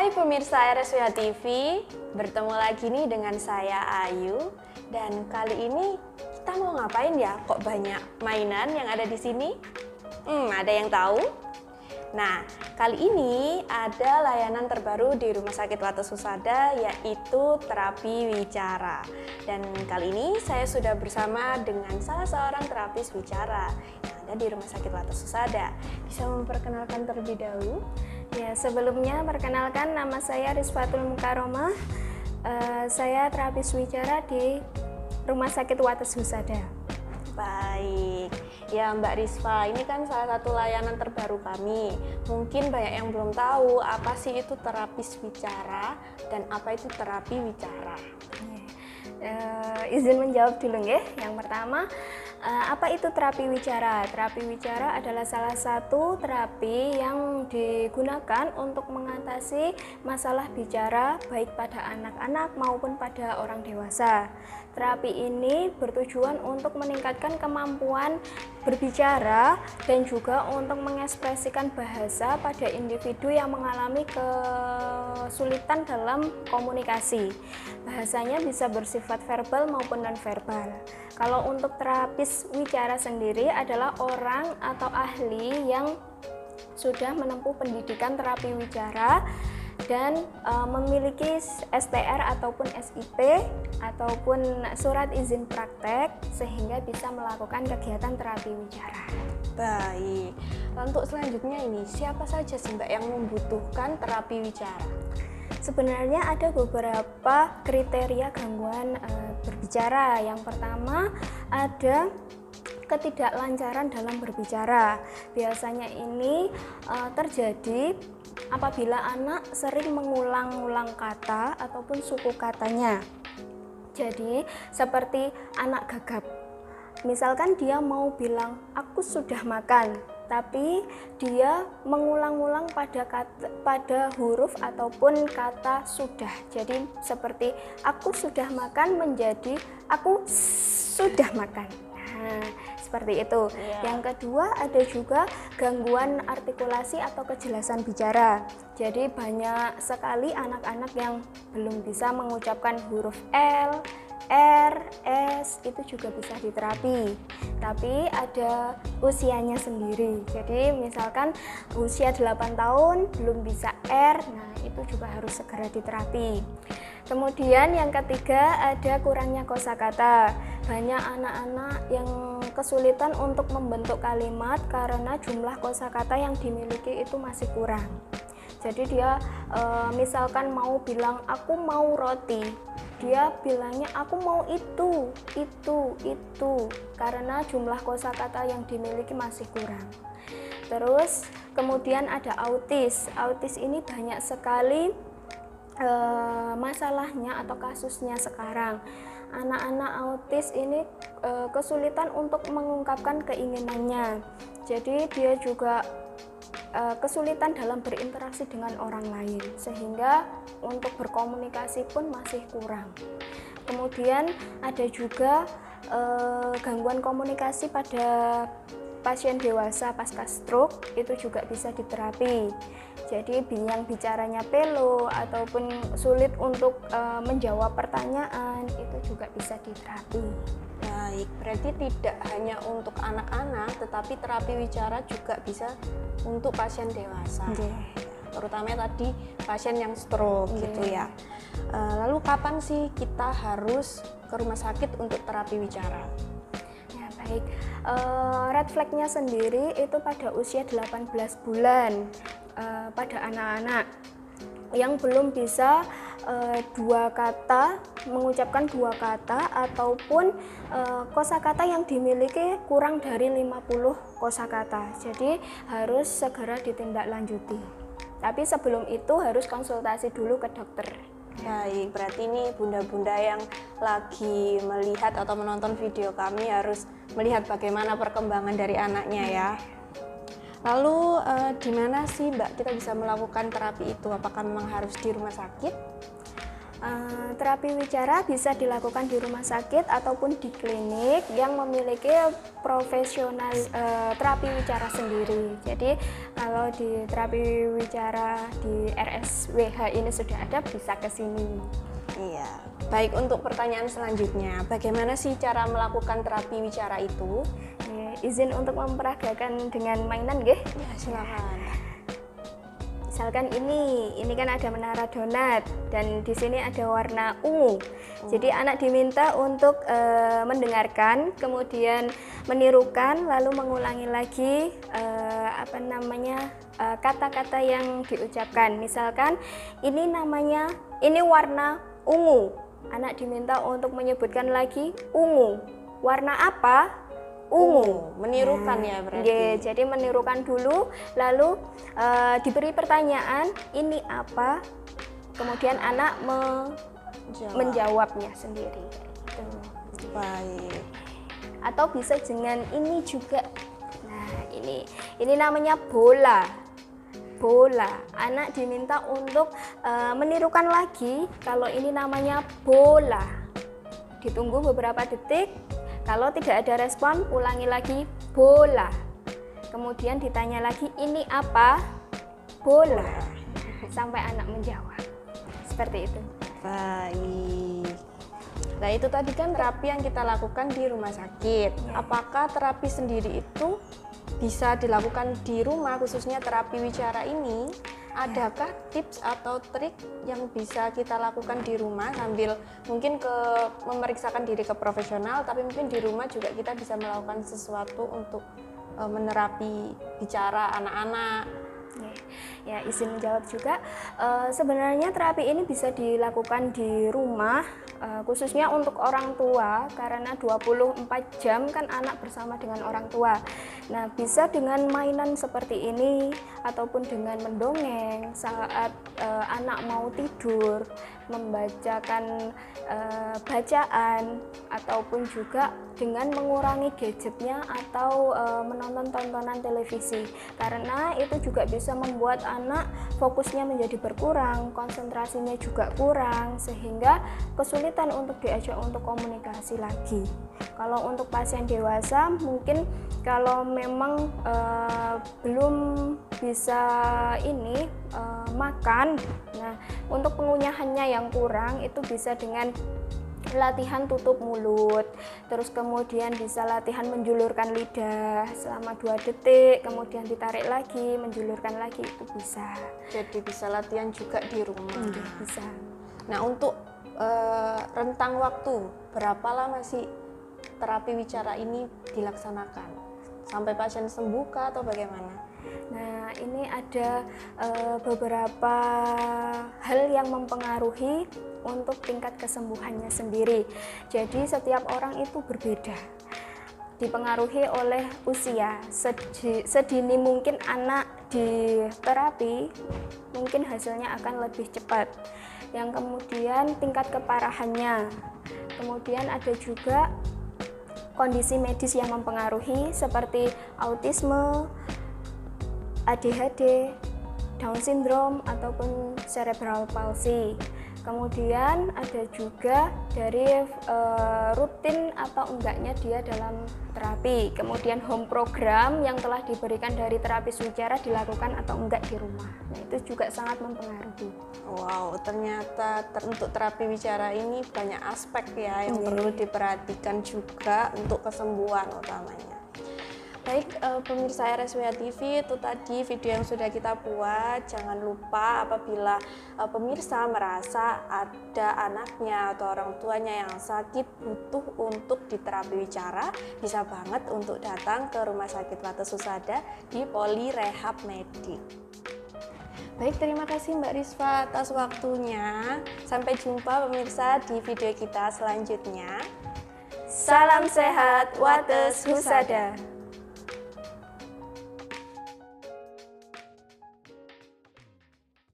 Hai pemirsa RSWH TV, bertemu lagi nih dengan saya Ayu. Dan kali ini kita mau ngapain ya? Kok banyak mainan yang ada di sini? Ada yang tahu? Nah, kali ini ada layanan terbaru di Rumah Sakit Wates Husada, yaitu terapi wicara. Dan kali ini saya sudah bersama dengan salah seorang terapis wicara yang ada di Rumah Sakit Wates Husada. Bisa memperkenalkan terlebih dahulu? Ya, sebelumnya perkenalkan, nama saya Rizfatul Mukaromah. Saya terapis wicara di Rumah Sakit Wates Husada. Baik, ya Mbak Rizfa, ini kan salah satu layanan terbaru kami. Mungkin banyak yang belum tahu apa sih itu terapis wicara dan apa itu terapi wicara. Izin menjawab dulu ya. Yang pertama, apa itu terapi wicara? Terapi wicara adalah salah satu terapi yang digunakan untuk mengatasi masalah bicara baik pada anak-anak maupun pada orang dewasa. Terapi ini bertujuan untuk meningkatkan kemampuan berbicara dan juga untuk mengekspresikan bahasa pada individu yang mengalami kesulitan dalam komunikasi. Bahasanya bisa bersifat verbal maupun non-verbal. Kalau untuk terapis wicara sendiri adalah orang atau ahli yang sudah menempuh pendidikan terapi wicara dan memiliki STR ataupun SIP ataupun surat izin praktek sehingga bisa melakukan kegiatan terapi wicara. Baik, untuk selanjutnya ini siapa saja sih Mbak yang membutuhkan terapi wicara? Sebenarnya ada beberapa kriteria gangguan berbicara. Yang pertama ada ketidaklancaran dalam berbicara. Biasanya ini terjadi apabila anak sering mengulang-ulang kata ataupun suku katanya. Jadi seperti anak gagap. Misalkan dia mau bilang aku sudah makan, tapi dia mengulang-ulang pada huruf ataupun kata sudah. Jadi seperti aku sudah makan menjadi aku sudah makan. Nah, seperti itu. Yang kedua ada juga gangguan artikulasi atau kejelasan bicara. Jadi banyak sekali anak-anak yang belum bisa mengucapkan huruf L, R, S, itu juga bisa diterapi. Tapi ada usianya sendiri. Jadi misalkan usia 8 tahun belum bisa R, nah itu juga harus segera diterapi. Kemudian yang ketiga ada kurangnya kosakata. Banyak anak-anak yang kesulitan untuk membentuk kalimat karena jumlah kosakata yang dimiliki itu masih kurang. Jadi dia misalkan mau bilang aku mau roti, dia bilangnya aku mau itu karena jumlah kosakata yang dimiliki masih kurang. Terus kemudian ada autis. Autis ini banyak sekali masalahnya atau kasusnya sekarang. Anak-anak autis ini kesulitan untuk mengungkapkan keinginannya. Jadi dia juga kesulitan dalam berinteraksi dengan orang lain, sehingga untuk berkomunikasi pun masih kurang. Kemudian ada juga gangguan komunikasi pada pasien dewasa pasca stroke, itu juga bisa diterapi. Jadi yang bicaranya pelo ataupun sulit untuk menjawab pertanyaan itu juga bisa diterapi. Baik, berarti tidak hanya untuk anak-anak, tetapi terapi wicara juga bisa untuk pasien dewasa. Terutama tadi pasien yang stroke gitu ya. Lalu kapan sih kita harus ke rumah sakit untuk terapi wicara? Ya, baik. Red flag-nya sendiri itu pada usia 18 bulan pada anak-anak yang belum bisa mengucapkan dua kata ataupun kosakata yang dimiliki kurang dari 50 kosakata. Jadi harus segera ditindaklanjuti. Tapi sebelum itu harus konsultasi dulu ke dokter. Baik, berarti ini bunda-bunda yang lagi melihat atau menonton video kami harus melihat bagaimana perkembangan dari anaknya ya. Lalu di mana sih Mbak kita bisa melakukan terapi itu? Apakah memang harus di rumah sakit? Terapi wicara bisa dilakukan di rumah sakit ataupun di klinik yang memiliki profesional terapi wicara sendiri. Jadi kalau di terapi wicara di RSWH ini sudah ada, bisa ke sini. Iya. Baik, untuk pertanyaan selanjutnya, bagaimana sih cara melakukan terapi wicara itu? Izin untuk memperagakan dengan mainan, nggih? Ya, silakan. Misalkan ini kan ada menara donat dan di sini ada warna ungu. Jadi anak diminta untuk mendengarkan, kemudian menirukan, lalu mengulangi lagi kata-kata yang diucapkan. Misalkan ini warna ungu. Anak diminta untuk menyebutkan lagi ungu. Warna apa? Ungu. Menirukan ya berarti. Jadi menirukan dulu, lalu diberi pertanyaan ini apa, kemudian anak menjawabnya sendiri. Gitu. Baik. Atau bisa dengan ini juga. Nah, ini namanya bola. Anak diminta untuk menirukan lagi kalau ini namanya bola. Ditunggu beberapa detik. Kalau tidak ada respon, ulangi lagi bola. Kemudian ditanya lagi, ini apa? Bola. Sampai anak menjawab. Seperti itu. Baik. Nah, itu tadi kan terapi yang kita lakukan di rumah sakit. Ya. Apakah terapi sendiri itu bisa dilakukan di rumah, khususnya terapi wicara ini? Adakah tips atau trik yang bisa kita lakukan di rumah sambil mungkin memeriksakan diri ke profesional, tapi mungkin di rumah juga kita bisa melakukan sesuatu untuk menerapi bicara anak-anak? Ya, izin menjawab juga. Sebenarnya terapi ini bisa dilakukan di rumah, khususnya untuk orang tua, karena 24 jam kan anak bersama dengan orang tua. Nah, bisa dengan mainan seperti ini, ataupun dengan mendongeng saat anak mau tidur, membacakan bacaan, ataupun juga dengan mengurangi gadgetnya atau menonton tontonan televisi, karena itu juga bisa membuat anak fokusnya menjadi berkurang, konsentrasinya juga kurang, sehingga kesulitan untuk diajak untuk komunikasi lagi. Kalau untuk pasien dewasa, mungkin kalau memang belum bisa makan, nah untuk pengunyahannya yang kurang itu bisa dengan latihan tutup mulut, terus kemudian bisa latihan menjulurkan lidah selama 2 detik, kemudian ditarik lagi, menjulurkan lagi, itu bisa. Jadi bisa latihan juga di rumah. Bisa. Nah, untuk rentang waktu, berapa lama sih terapi wicara ini dilaksanakan? Sampai pasien sembuh kah atau bagaimana? Nah, ini ada beberapa hal yang mempengaruhi untuk tingkat kesembuhannya sendiri. Jadi setiap orang itu berbeda, dipengaruhi oleh usia. Sedini mungkin anak di terapi, mungkin hasilnya akan lebih cepat. Yang kemudian tingkat keparahannya. Kemudian ada juga kondisi medis yang mempengaruhi seperti autisme, ADHD, Down syndrome, ataupun cerebral palsy. Kemudian ada juga dari rutin atau enggaknya dia dalam terapi. Kemudian home program yang telah diberikan dari terapis wicara dilakukan atau enggak di rumah. Nah, itu juga sangat mempengaruhi. Wow, ternyata untuk terapi wicara ini banyak aspek ya yang perlu diperhatikan juga untuk kesembuhan utamanya. Baik, pemirsa RSWH TV, itu tadi video yang sudah kita buat. Jangan lupa apabila pemirsa merasa ada anaknya atau orang tuanya yang sakit butuh untuk diterapi wicara, bisa banget untuk datang ke Rumah Sakit Wates Husada di Poli Rehab Medik. Baik, terima kasih Mbak Rizfa atas waktunya. Sampai jumpa pemirsa di video kita selanjutnya. Salam sehat, Wates Husada.